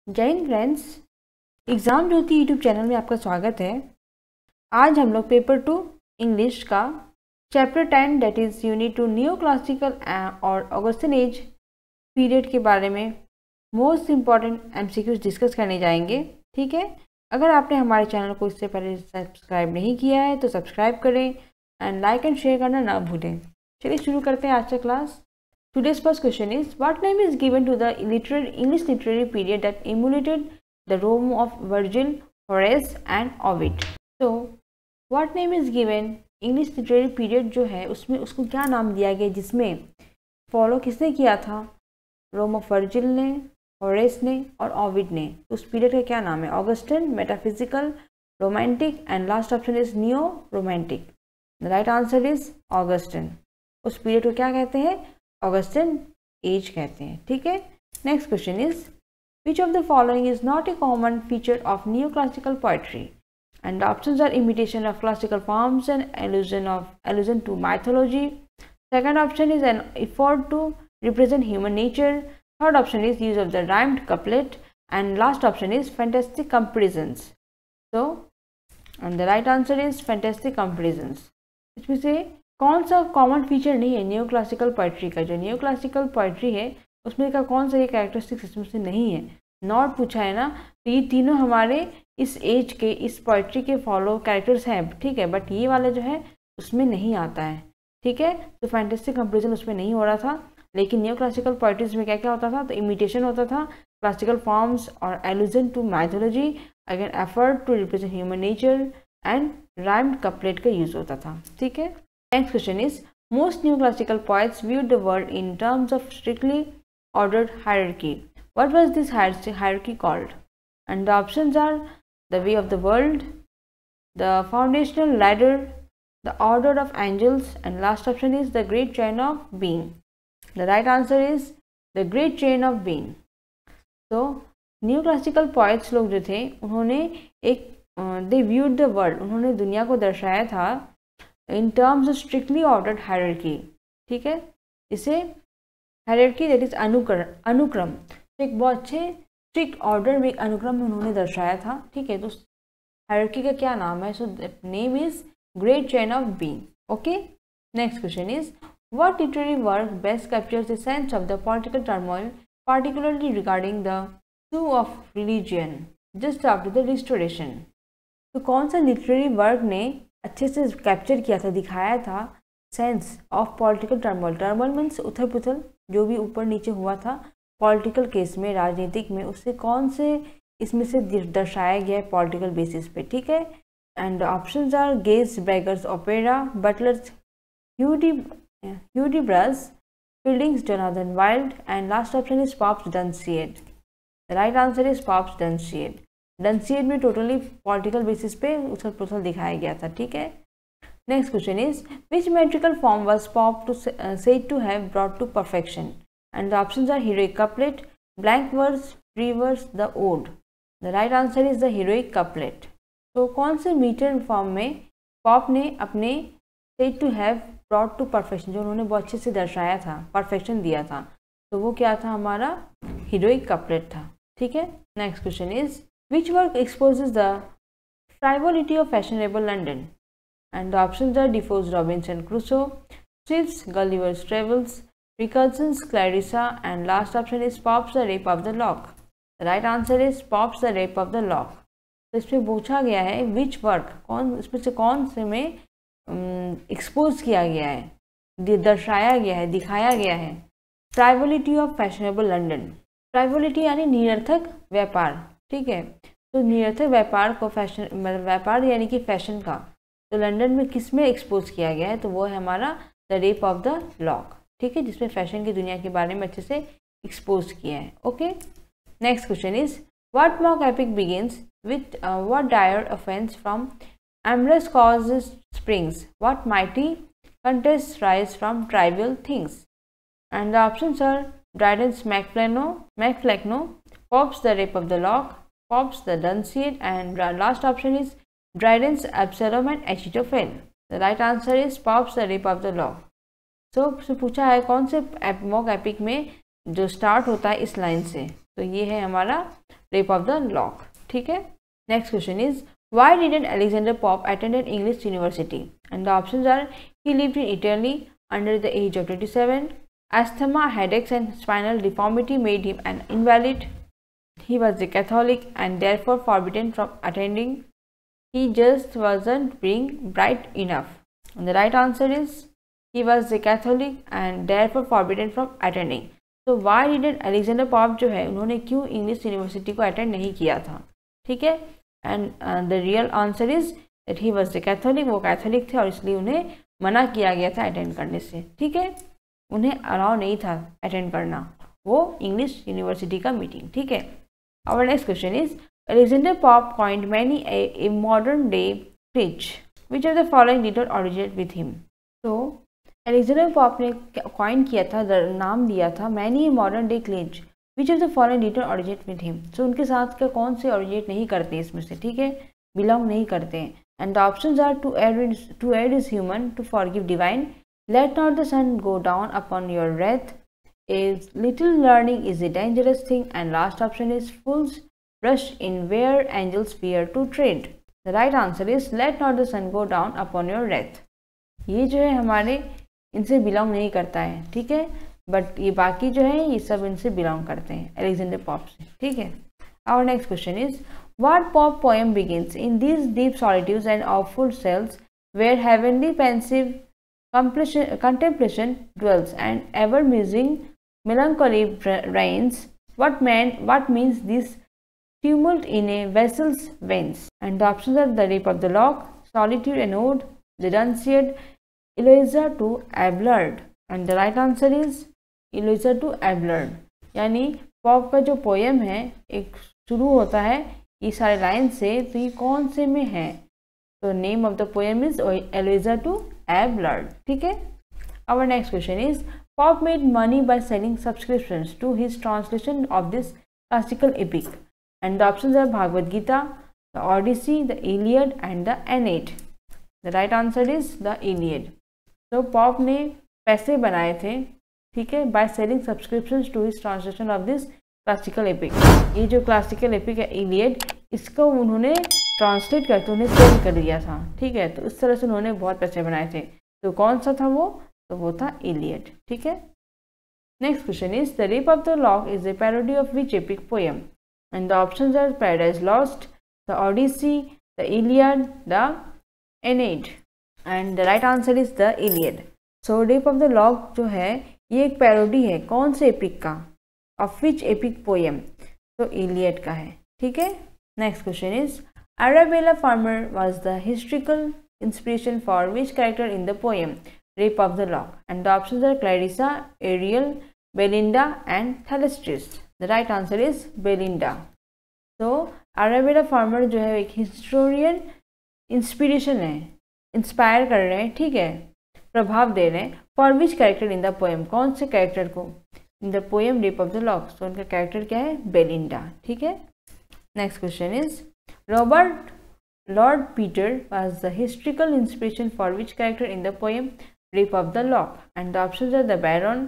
जय Hind friends, exam ज्योति YouTube channel में आपका स्वागत है। आज हम लोग पेपर 2 इंग्लिश का chapter 10 that is unit 2 new classical और ऑगस्टिन एज पीरियड के बारे में मोस्ट इम्पॉर्टेंट एमसीक्यूज डिस्कस करने जाएंगे। ठीक है, अगर आपने हमारे चैनल को इससे पहले सब्सक्राइब नहीं किया है तो सब्सक्राइब करें एंड लाइक एंड शेयर करना ना भूलें। चलिए शुरू करते हैं आज का class. Today's first question is, what name is given to the English literary period that emulated the Rome of Virgil, Horace and Ovid? So, what name is given English literary period जो है उसमें उसको क्या नाम दिया गया जिसमें follow किसने किया था? रोम ऑफ वर्जिल ने, होरेस ने और ओविड ने। उस पीरियड का क्या नाम है? Augustan, metaphysical, romantic and last option is neo romantic. The right answer is Augustan. उस पीरियड को क्या कहते हैं? ऑगस्टिन एज कहते हैं। ठीक है, next question is, which of the following is not a common feature of new classical poetry? And options are imitation of classical forms and allusion to mythology. Second option is an effort to represent human nature. Third option is use of the rhymed couplet, and last option is fantastic comparisons. So, and the right answer is fantastic comparisons. इसमें से कौन सा common feature नहीं है new classical poetry का? जो new classical poetry है उसमें का कौन सा ये कैरेक्टरिस्टिक सिस्टम से नहीं है? नॉट पूछा है ना, तो ये तीनों हमारे इस एज के, इस पोइट्री के फॉलो कैरेक्टर्स हैं। ठीक है, बट ये वाला जो है उसमें नहीं आता है। ठीक है, तो फैंटेस्टिक कंपेरिजन उसमें नहीं हो रहा था, लेकिन न्यू क्लासिकल पोइट्रीज में क्या क्या होता था? तो इमिटेशन होता था, क्लासिकल फॉर्म्स और allusion to mythology, again effort to represent human nature and rhymed couplet का यूज होता था। ठीक है, next question is, most new classical poets viewed the world in terms of strictly ordered hierarchy. What was this hierarchy called? And the options are the way of the world, the foundational ladder, the order of angels, and last option is the great chain of being. The right answer is the great chain of being. So new classical poets लोग जो थे उन्होंने एक they viewed the world, उन्होंने दुनिया को दर्शाया था in terms of strictly ordered hierarchy. ठीक है, इसे हायरार्की दैट इज अनुक्रम, तो एक बहुत अच्छे स्ट्रिक्ट ऑर्डर में अनुक्रम में उन्होंने दर्शाया था। ठीक है, तो हायरार्की का क्या नाम है? So name is great chain of being. Okay, next question is, what literary work best captures the sense of the political turmoil particularly regarding the issue of religion just after the restoration? तो कौन सा literary work ने अच्छे से capture किया था, दिखाया था sense of political turmoil? Turmoil means उथल पुथल, जो भी ऊपर नीचे हुआ था पॉलिटिकल केस में, राजनीतिक में, उससे कौन से इसमें से दर्शाया गया है पॉलिटिकल बेसिस पे? ठीक है, and options are Gay's Beggar's Opera, Butler's Hudibras, Fielding's Jonathan Wild, and last option is Pope's Dunciad. The right answer is Pope's Dunciad. Dunciad में टोटली पॉलिटिकल बेसिस पे उथल पुथल दिखाया गया था। ठीक है, next question is, which metrical form was Pope to said to have brought to perfection? And the options are heroic couplet, blank verse, free verse, the ode. The right answer is the heroic couplet. तो कौन से metre form में Pope ने अपने said to have brought to perfection, जो उन्होंने बहुत अच्छे से दर्शाया था, परफेक्शन दिया था, तो वो क्या था? हमारा हीरोइक कपलेट था। ठीक है, next question is, which work exposes the frivolity of fashionable London? And the options are Defoe's Robinson Crusoe, Swift's Gulliver's Travels, Rickardson's Clarissa, and last option is Pope's The Rape of the Lock. The right answer is Pope's The Rape of the Lock. तो इसमें पूछा गया है which work, कौन इसमें से कौन से में एक्सपोज किया गया है, दर्शाया गया है, दिखाया गया है फ्राइवलिटी ऑफ फैशनेबल लंदन। फ्राइवलिटी यानी निरर्थक व्यापार। ठीक है, तो निरर्थक व्यापार को फैशन, मतलब व्यापार यानी कि फैशन का, तो लंदन में किस में एक्सपोज किया गया है? तो वो है हमारा the Rape of the lock. ठीक है, जिसमें फैशन की दुनिया के बारे में अच्छे से एक्सपोज किया है। Okay, next question is, what mock epic begins with what dire offence from amorous causes springs, what mighty contests rise from trivial things? And the options are Dryden's Macflecknoe, Pope's The Rape of the Lock, Pope's The Dunciad, and last option is Dryden's Absalom and Achitophel. The right answer is Pope's The Rape of the Lock. So पूछा है कौन से mock epic में जो start होता है इस line से, तो ये है हमारा रेप ऑफ द लॉक। ठीक है, next question is why didn't Alexander Pope attended English university and the options are he lived in Italy under the age of 27, asthma, headaches and spinal deformity made him an invalid, he was a Catholic and therefore forbidden from attending, he just wasn't being bright enough. And the right answer is he was a Catholic and therefore forbidden from attending. तो why didn't Alexander Pope जो है उन्होंने क्यों English university को attend नहीं किया था? ठीक है, and the real answer is that he was the Catholic, वो कैथोलिक थे और इसलिए उन्हें मना किया गया था अटेंड करने से। ठीक है, उन्हें अलाउ नहीं था अटेंड करना वो इंग्लिश यूनिवर्सिटी का मीटिंग। ठीक है, our next question is Alexander Pope coined many a modern day phrase which of the following did not originate with him. तो अलेक्जेंडर पॉप ने कॉइन किया था, नाम दिया था many a modern day cliché which of the following did not originate with him. So उनके साथ का कौन से ओरिजिनेट नहीं करते इसमें से? ठीक है, बिलोंग नहीं करते हैं। And the options are to err is human, to forgive divine, let not the sun go down upon your wrath, a little learning is a dangerous thing, and last option is fools rush in where angels fear to tread. The right answer is let not the sun go down upon your wrath. ये जो है हमारे इनसे belong नहीं करता है। ठीक है, बट ये बाकी जो है ये सब इनसे बिलोंग करते हैं अलेक्जेंडर पॉप से। ठीक है, our next question is what pop poem begins in these deep solitudes and awful cells where heavenly pensive contemplation dwells and ever musing melancholy reigns. What means this tumult in a vessel's veins? And the options are the rape of the lock, solitude and ode, the Dunciad, Eloisa to Abelard. And the right answer is Eloisa to Abelard. यानी pop का जो poem है एक शुरू होता है ये सारे लाइन से, तो ये कौन से में है? तो name of the poem is Eloisa to Abelard. ठीक है, our next question is Pope made money by selling subscriptions to his translation of this classical epic and the options are Bhagavad Gita, the Odyssey, the Iliad and the Aeneid. The right answer is the Iliad. तो Pope ने पैसे बनाए थे, ठीक है, by selling subscriptions to his translation of this classical epic. ये जो classical epic है इलियड, इसको उन्होंने ट्रांसलेट करके उन्हें सेल कर दिया था। ठीक है, तो इस तरह से उन्होंने बहुत पैसे बनाए थे। तो कौन सा था वो? तो वो था इलियड। ठीक है, next question is the Rape of the Lock is a parody of which epic poem? And the options are Paradise Lost, the Odyssey, the Iliad, the Aeneid. And the right answer is the Iliad. So Rape of the Lock जो है ये एक parody है कौन से epic का? Of which epic poem? तो Iliad का है। ठीक है, next question is Arabella Farmer was the historical inspiration for which character in the poem Rape of the Lock? And the options are Clarissa, Ariel, Belinda and Thalestris. The right answer is Belinda. So Arabella Farmer जो है एक historian inspiration है, inspire कर रहे हैं, ठीक है, प्रभाव दे रहे हैं। For which character in the poem? कौन से कैरेक्टर को इन the poem Rape of the lock? तो उनका कैरेक्टर क्या है? बेलिंडा। ठीक है, next question is Robert Lord Peter was the historical inspiration for which character in the poem Rape of the Lock? And the options are the Baron,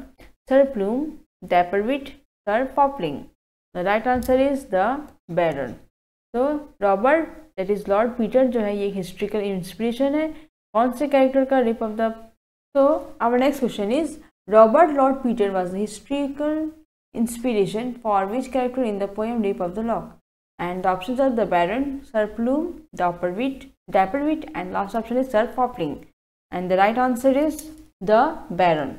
Sir Plume, Dapperwit, Sir Fopling. The right answer is the Baron. So Robert, that is Lord Peter जो है ये historical inspiration है कौन से character का? Rape of the। So our next question is Robert Lord Peter was the historical inspiration for which character in the poem Rape of the Lock? And the options are the Baron, Sir Plume, Dapperwit and last option is Sir Fopling. And the right answer is the Baron.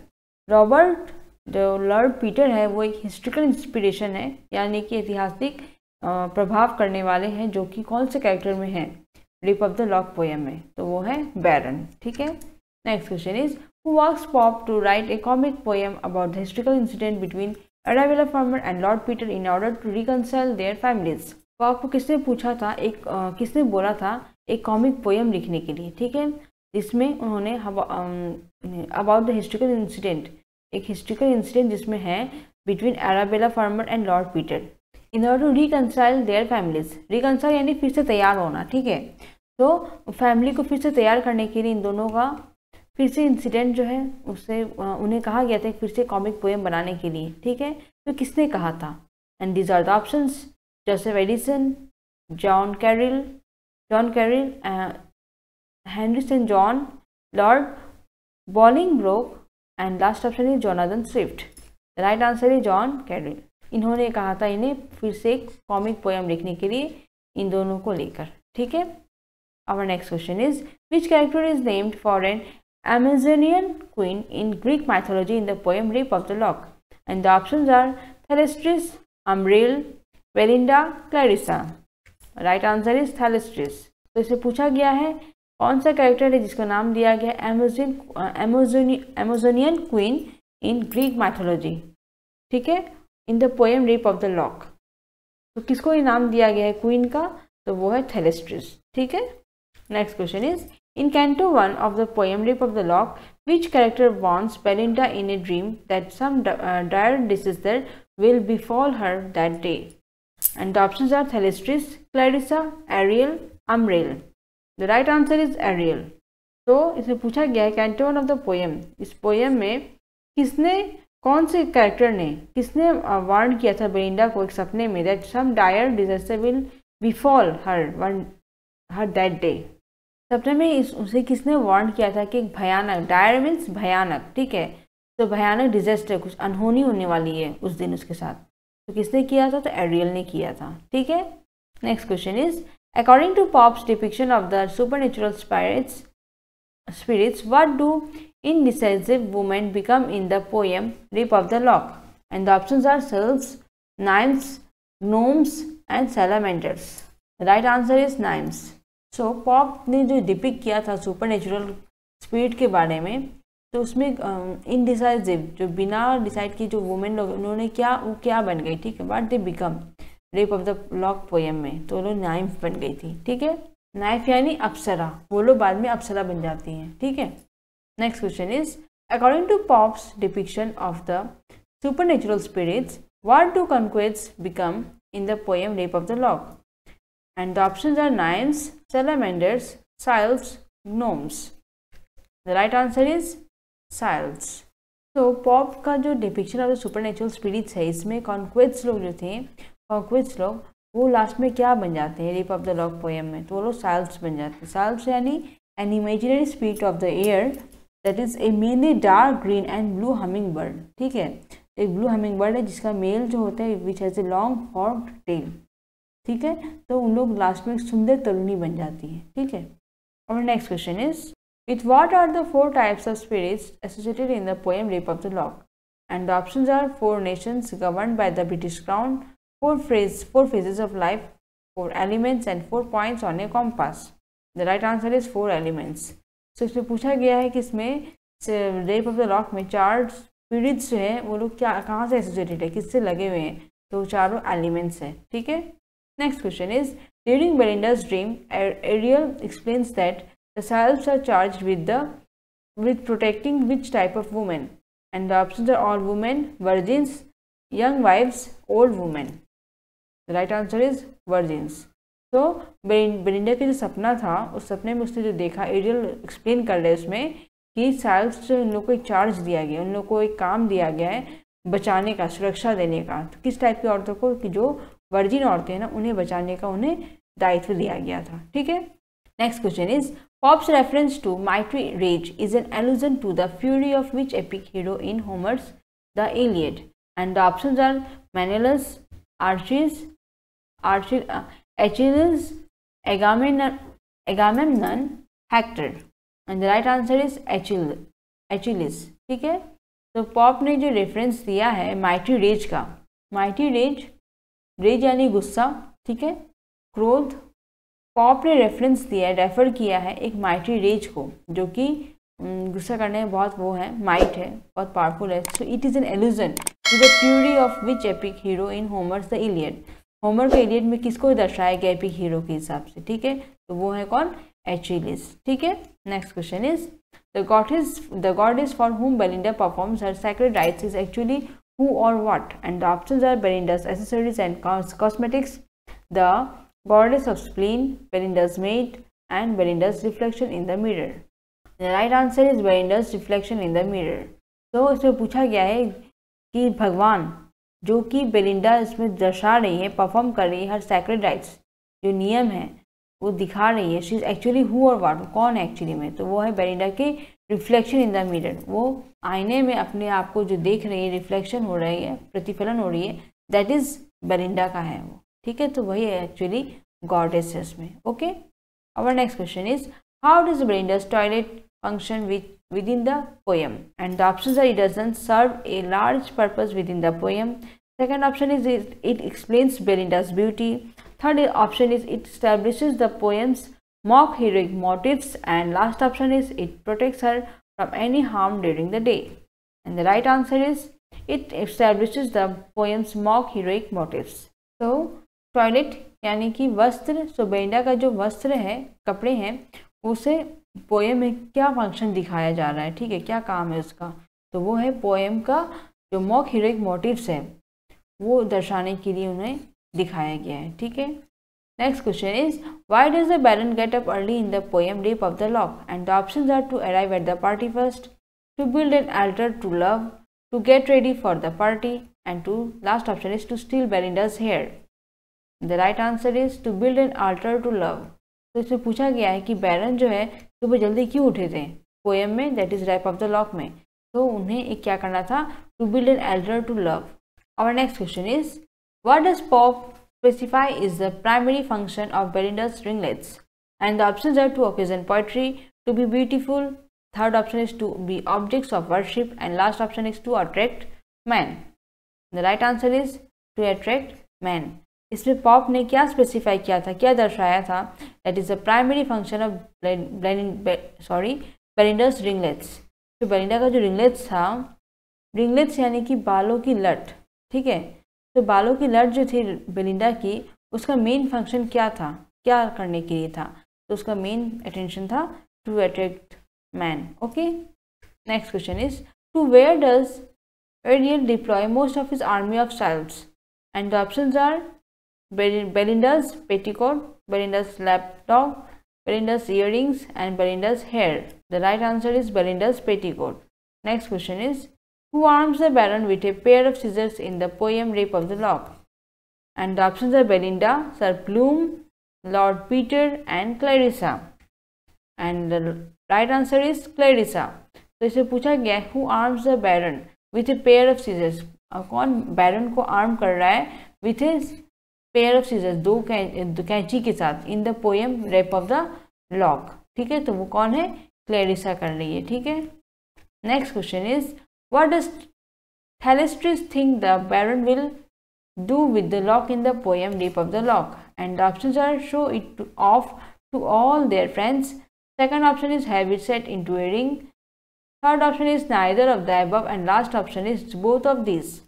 Robert जो Lord Peter है वो एक historical inspiration है, यानी कि ऐतिहासिक प्रभाव करने वाले हैं, जो कि कौन से कैरेक्टर में है? Rape of the Lock poem में, तो वो है बैरन। ठीक है, next question is who asked Pope to write a comic poem about the historical incident between Arabella Fermor and Lord Petre in order to reconcile their families? Pope को किसने पूछा था, किसने बोला था एक कॉमिक पोएम लिखने के लिए? ठीक है, जिसमें उन्होंने अबाउट द हिस्ट्रिकल इंसिडेंट, एक हिस्ट्रिकल इंसिडेंट जिसमें है between Arabella Fermor and Lord Petre in order to reconcile their families. Reconcile यानी फिर से तैयार होना। ठीक है, तो फैमिली को फिर से तैयार करने के लिए इन दोनों का फिर से इंसिडेंट जो है उससे उन्हें कहा गया था फिर से कॉमिक पोएम बनाने के लिए। ठीक है, तो किसने कहा था? And these are the options Joseph Addison, John Caryll, Henry St John, Lord Bolingbroke and last option is Jonathan Swift. The right answer is John Caryll. इन्होंने कहा था इन्हें फिर से एक कॉमिक पोएम लिखने के लिए, इन दोनों को लेकर, ठीक है। Our next question is which character is named for an Amazonian queen in Greek mythology in the poem Rape of the Lock? And the options are Thalestris, Umbriel, Belinda, Clarissa. Right answer is Thalestris. तो इसे पूछा गया है कौन सा character है जिसका नाम दिया गया Amazonian queen in Greek mythology, ठीक है, in the poem Rape of the Lock. तो किसको ये नाम दिया गया है क्वीन का? तो वो है थैलेस्ट्रिस, ठीक है। Next question is In Canto 1 of the poem Rape of the Lock, which character warns Belinda in a dream that some dire disaster will befall her that day? And the options are Thalestris, Clarissa, Ariel, Umbriel. The right answer is Ariel. तो इसमें पूछा गया है Canto 1 of the poem, इस poem में किसने, कौन से कैरेक्टर ने, किसने वार्न किया था बेलिंडा को एक सपने में that some dire disaster will befall her that day? सपने में उसे किसने वार्न किया था कि भयानक, डायर मीन्स भयानक, ठीक है, तो भयानक डिजास्टर, कुछ अनहोनी होने वाली है उस दिन उसके साथ, तो किसने किया था? तो एरियल ने किया था, ठीक है। Next question is according to Pope's depiction of the supernatural spirits what do indecisive women become in the poem Rape of the Lock? And the options are sylphs, nymphs, gnomes and salamanders. The right answer is nymphs. So pop ने जो depict किया था super natural spirit के बारे में, तो उसमें indecisive, जो बिना डिसाइड की जो वुमेन लोग, उन्होंने क्या बन गई, ठीक है, what they become rape of the Lock poem में, तो वो लोग नाइफ बन गई थी, ठीक है। नाइफ यानी अप्सरा, वो लोग बाद में अप्सरा बन जाती हैं, ठीक है। Next question is according to Pope's depiction of the supernatural spirits what do coquettes become in the poem Rape of the Lock? And the options are nymphs, salamanders, sylphs, gnomes. The right answer is sylphs. So Pope का जो depiction of the supernatural spirits है, इसमें कॉन्क्वेट्स लोग जो थे, कॉन्क्वेट्स लोग वो last में क्या बन जाते हैं rape of the Lock poem में? तो वो लोग साइल्फ्स बन जाते हैं। साइल्फ्स यानी an imaginary spirit of the air that is a mainly dark green and blue humming bird, ठीक है, एक ब्लू हमिंग बर्ड है जिसका मेल जो होता है which has a long forked tail, ठीक है, तो उन लोग लास्ट में सुंदर तरुणी बन जाती है, ठीक है। और next question is with what are the 4 types of spirits associated in the poem Rape of the Lock? And the options are 4 nations governed by the British crown, 4 phases of life, 4 elements and 4 points on a compass. The right answer is 4 elements. So इसमें पूछा गया है कि इसमें rape of the Lock में 4 spirits जो है वो लोग क्या, कहाँ से एसोसिएटेड है, किससे लगे हुए हैं? तो चारों एलिमेंट्स हैं, ठीक है। Next question is during Belinda's dream, Ariel explains that the sylphs are charged with protecting which type of woman? And the options are all women, virgins, young wives, old women. The right answer is virgins. So Belinda का जो सपना था, उस सपने में उसने जो देखा, एरियल एक्सप्लेन कर रहे हैं उसमें कि सैल्फ्स जो उन लोग को एक चार्ज दिया गया, उन लोग को एक काम दिया गया है बचाने का, सुरक्षा देने का। तो किस टाइप की औरतों को? कि जो वर्जिन औरतें हैं ना, उन्हें बचाने का उन्हें दायित्व दिया गया था, ठीक है। Next question is Pope's reference to mighty rage is an allusion to the fury of which epic hero in Homer's the Iliad? And the options are Menelaus, Achilles, Agamemnon, Hector. And the right answer is Achilles, ठीक है। तो Pope ने जो reference दिया है mighty rage का, mighty rage यानी गुस्सा, ठीक है, क्रोध। पॉप ने रेफरेंस दिया है, रेफर किया है एक माइटी रेज को, जो कि गुस्सा करने में बहुत वो है, माइट है, बहुत पावरफुल है। So it is an allusion to the fury of which epic hero in Homer's the Iliad? Homer के इलियड में किसको दर्शाया गया एपिक हीरो के हिसाब से, ठीक है, तो वो है कौन? एचिलिस, ठीक है। Next question is the goddess for whom Belinda performs her sacred rites is actually who or what? And the options are Belinda's accessories and cosmetics, the goddess of spleen, Belinda's maid, and Belinda's reflection in the mirror. The right answer is Belinda's reflection in the mirror. तो इसमें पूछा गया है कि भगवान जो कि Belinda इसमें दर्शा रही है, परफॉर्म कर रही है हर सैक्रेड राइट्स, जो नियम है वो दिखा रही है। शी इज़ एक्चुअली हु और व्हाट, कौन है एक्चुअली में, तो वो है बेलिंडा की रिफ्लेक्शन इन द मिरर। वो आईने में अपने आप को जो देख रही है, रिफ्लेक्शन हो रही है, प्रतिफलन हो रही है, दैट इज़ बेलिंडा का है वो, ठीक है। तो वही है एक्चुअली गॉडेस है इसमें, okay. Our next question is how does Belinda's toilet function within the poem, and the options are: it doesn't serve a large purpose within the poem. Second option is it explains Belinda's beauty. Third option is it establishes the poem's mock heroic motives, and last option is it protects her from any harm during the day. And the right answer is it establishes the poem's mock heroic motives. So toilet यानी कि वस्त्र, सो Belinda का जो वस्त्र है, कपड़े हैं, उसे पोएम में क्या फंक्शन दिखाया जा रहा है, ठीक है, क्या काम है उसका, तो वो है पोएम का जो मॉक हीरोइक मोटिव्स है वो दर्शाने के लिए उन्हें दिखाया गया है, ठीक है। Next question is why does the Baron get up early in the poem Rape of the Lock, and the options are to arrive at the party first, to build an altar to love, to get ready for the party, and to last option is to steal Belinda's hair. The right answer is to build an altar to love. तो इसमें पूछा गया है कि बैरन जो है सुबह जल्दी क्यों उठे थे पोएम में, that is Rape of the Lock में, तो उन्हें एक क्या करना था, to build an altar to love. Our next question is what does Pope specify is the primary function of Belinda's ringlets, and the options are to occasion poetry, to be beautiful, third option is to be objects of worship, and last option is to attract man. The right answer is to attract man. इसमें Pope ने क्या specify किया था, क्या दर्शाया था, that is the primary function of Belinda's ringlets। तो Belinda का जो रिंगलेट्स था, रिंगलेट्स यानी कि बालों की लट, ठीक है, तो बालों की लट जो थी बेलिंडा की, उसका मेन फंक्शन क्या था, क्या करने के लिए था, तो उसका मेन अटेंशन था to attract man, okay. Next question is to where does Ariel deploy most of his army of childs, and the options are Belinda's petticoat, Belinda's lapdog, Belinda's earrings, and Belinda's hair. The right answer is Belinda's petticoat. Next question is who arms the Baron with a pair of scissors in the poem Rape of the Lock? And the options are Belinda, Sir Plume, Lord Peter, and Clarissa. And the right answer is Clarissa. तो इसे पूछा गया who arms the Baron with a pair of scissors, कौन बैरन को arm कर रहा है with a pair of scissors, दो कैंची के साथ, in the poem Rape of the lock, ठीक है, तो वो कौन है, क्लैरिसा कर रही है, ठीक है। Next question is what does Thalestris think the Baron will do with the lock in the poem Rape of the Lock, and the options are show it off to all their friends, second option is have it set into a ring, third option is neither of the above, and last option is both of this.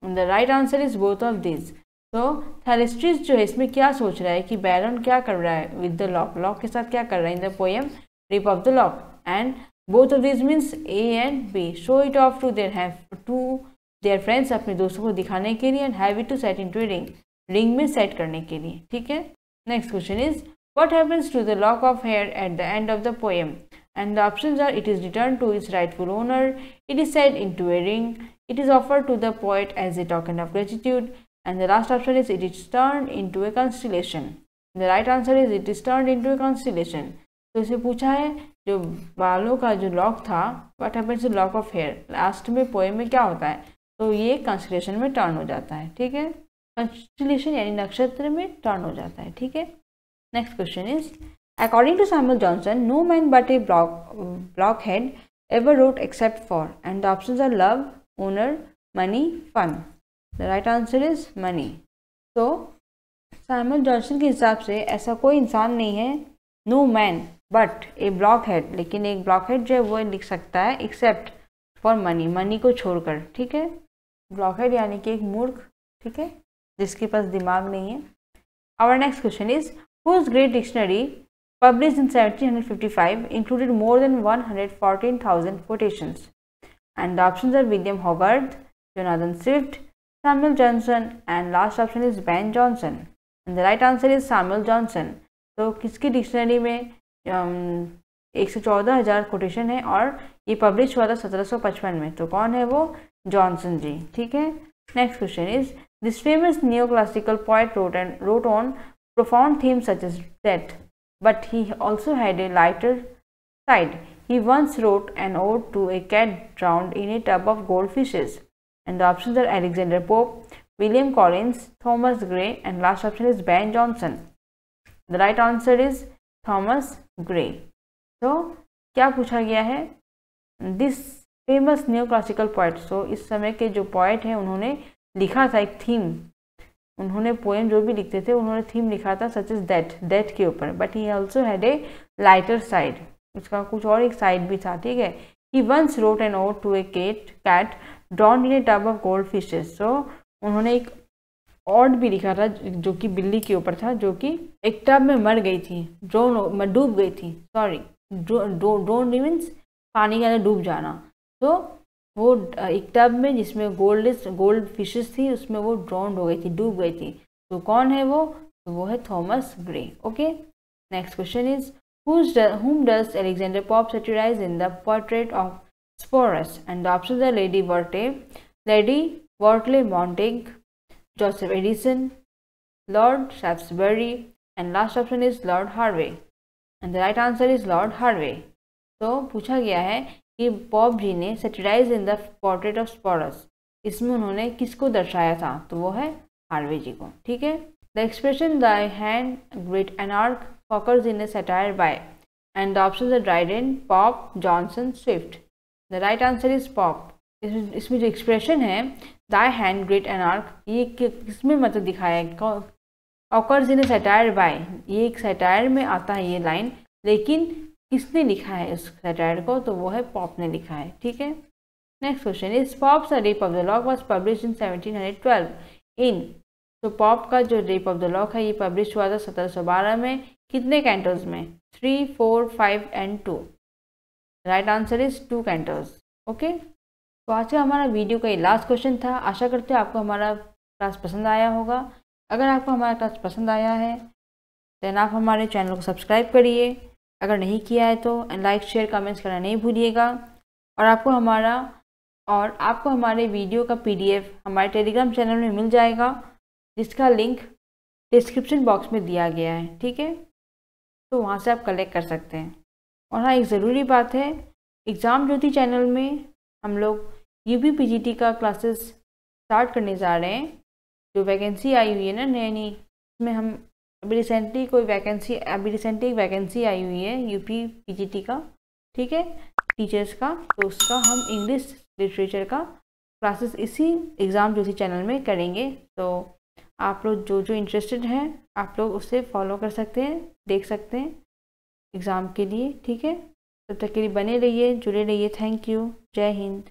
The right answer is both of this. तो Thalestris जो है इसमें क्या सोच रहा है कि बैरन क्या कर रहा है विद द लॉक, लॉक के साथ क्या कर रहा है in the poem Rape of the Lock, and both of this means A and B, show it off to their friends, अपने दोस्तों को दिखाने के लिए, and have it to set into a ring, ring में सेट करने के लिए, ठीक है। Next question is what happens to the lock of hair at the end of the poem, and the options are it is return to its rightful owner, it is set into a ring, it is offered to the poet as a token of gratitude, and the last option is it is turned into a constellation. The right answer is it is turned into a constellation. तो इसे पूछा है जो बालों का जो lock था, what happens to lock of hair, last में पोएम में क्या होता है, तो ये कंस्टेलेशन में टर्न हो जाता है, ठीक है, कंस्टेलेशन यानी नक्षत्र में टर्न हो जाता है, ठीक है। Next question is according to Samuel Johnson no man but a blockhead ever wrote except for, and the options are love, honour, money, fun. The right answer is money. तो सैमुअल जॉनसन के हिसाब से ऐसा कोई इंसान नहीं है, no man but a blockhead, लेकिन एक ब्लॉकहेड जो है वो लिख सकता है एक्सेप्ट फॉर मनी, मनी को छोड़कर, ठीक है। ब्लॉकहेड यानी कि एक मूर्ख, ठीक है, जिसके पास दिमाग नहीं है। Our next question is whose great dictionary published in 1755 included more than 114,000 quotations, and the options are William Hogarth, Jonathan Swift, Samuel Johnson, and last option is Ben Jonson, and the right answer is Samuel Johnson. तो किसकी dictionary में 114,000 quotation है और ये publish हुआ था 1755 में, तो कौन है वो, जॉनसन जी, ठीक है। Next question is, this famous neoclassical poet wrote on profound themes such as death, but he also had a lighter side. He once wrote an ode to a cat drowned in a tub of goldfishes. And the options are Alexander Pope, William Collins, Thomas Gray, and last option is Ben Jonson. The right answer is Thomas Gray. तो क्या पूछा गया है? This famous new classical poet, so इस समय के जो poet हैं उन्होंने लिखा था एक थीम, उन्होंने पोएम जो भी लिखते थे उन्होंने थीम लिखा था सच इज डेथ के ऊपर, but he also had a lighter side, इसका कुछ और एक साइड भी था, ठीक है. He once wrote an ode to a cat drawn in a tub of gold fishes. So उन्होंने एक ऑड भी लिखा था जो कि बिल्ली के ऊपर था, जो कि एक टब में मर गई थी, डूब गई थी, सॉरी ड्रोन मीन्स पानी के अंदर डूब जाना. तो वो एक टब में जिसमें गोल्ड फिशेस थी उसमें वो ड्रोन हो गई थी, डूब गई थी. तो कौन है वो? तो वो है Thomas Gray. Okay, next question is, whom does Alexander Pope satirize in the portrait of Sporus? And the options are Lady Wortley Montague, Joseph Edison, Lord Shaftesbury, and last option is Lord Harvey. And the right answer is Lord Harvey. तो पूछा गया है कि Pope ji ने satirise in the portrait of Sporus, इसमें उन्होंने किसको दर्शाया था? तो वो है हार्वे जी को, ठीक है. The expression the hand great anarch occurs in a satire by, and the options are Dryden, Pope, Johnson, Swift. The right answer is Pope. इसमें जो एक्सप्रेशन है thy hand great anarch, ये किसमें मतलब दिखाया है? occurs in a satire by, ये एक सैटायर में आता है ये लाइन, लेकिन किसने लिखा है उस सैटायर को? तो वो है पॉप ने लिखा है, ठीक है. Next question is, pops a rape of the lock was publish in 1712 इन. तो पॉप का जो रेप ऑफ द लॉक है ये पब्लिश हुआ था 1712 में. कितने कैंटोज में? 3, 4, 5 and 2. Right answer is 2 cantos. Okay, तो आज का हमारा वीडियो का ये लास्ट क्वेश्चन था. आशा करते हैं आपको हमारा क्लास पसंद आया होगा. अगर आपको हमारा क्लास पसंद आया है देन आप हमारे चैनल को सब्सक्राइब करिए. अगर नहीं किया है तो लाइक शेयर कमेंट्स करना नहीं भूलिएगा. और आपको हमारे वीडियो का PDF हमारे टेलीग्राम चैनल में मिल जाएगा, जिसका लिंक डिस्क्रिप्शन बॉक्स में दिया गया है, ठीक है. तो वहाँ से आप कलेक्ट कर सकते हैं. और हाँ, एक ज़रूरी बात है, एग्ज़ाम ज्योति चैनल में हम लोग UP PGT का क्लासेस स्टार्ट करने जा रहे हैं. जो वैकेंसी आई हुई है ना नई, इसमें हम अभी रिसेंटली एक वैकेंसी आई हुई है UP PGT का, ठीक है, टीचर्स का. तो उसका हम इंग्लिश लिटरेचर का क्लासेस इसी एग्ज़ाम ज्योति चैनल में करेंगे. तो आप लोग जो इंटरेस्टेड हैं आप लोग उसे फॉलो कर सकते हैं, देख सकते हैं एग्ज़ाम के लिए, ठीक है. तब तक के लिए बने रहिए, जुड़े रहिए. Thank you. जय हिंद.